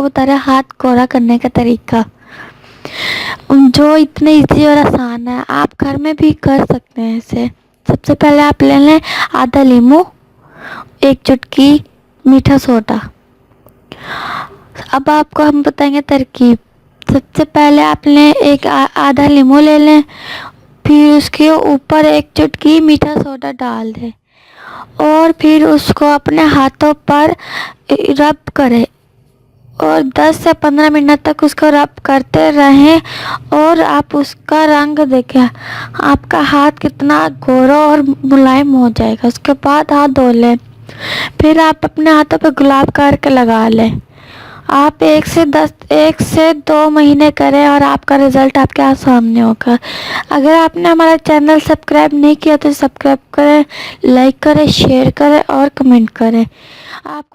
बता रहे हैं हाथ गोरा करने का तरीका, जो इतने इजी और आसान है। आप घर में भी कर सकते हैं इसे। सबसे पहले आप ले लें आधा नींबू, 1 चुटकी मीठा सोडा। अब आपको हम बताएंगे तरकीब। सबसे पहले आप लें आधा नींबू ले लें, फिर उसके ऊपर 1 चुटकी मीठा सोडा डाल दें और फिर उसको अपने हाथों पर रब करें और 10 से 15 मिनट तक उसको रब करते रहें और आप उसका रंग देखें, आपका हाथ कितना गोरा और मुलायम हो जाएगा। उसके बाद हाथ धो लें, फिर आप अपने हाथों पे गुलाब करके लगा लें। आप 1 से 2 महीने करें और आपका रिज़ल्ट आपके सामने होगा। अगर आपने हमारा चैनल सब्सक्राइब नहीं किया तो सब्सक्राइब करें, लाइक करें, शेयर करें और कमेंट करें। आपको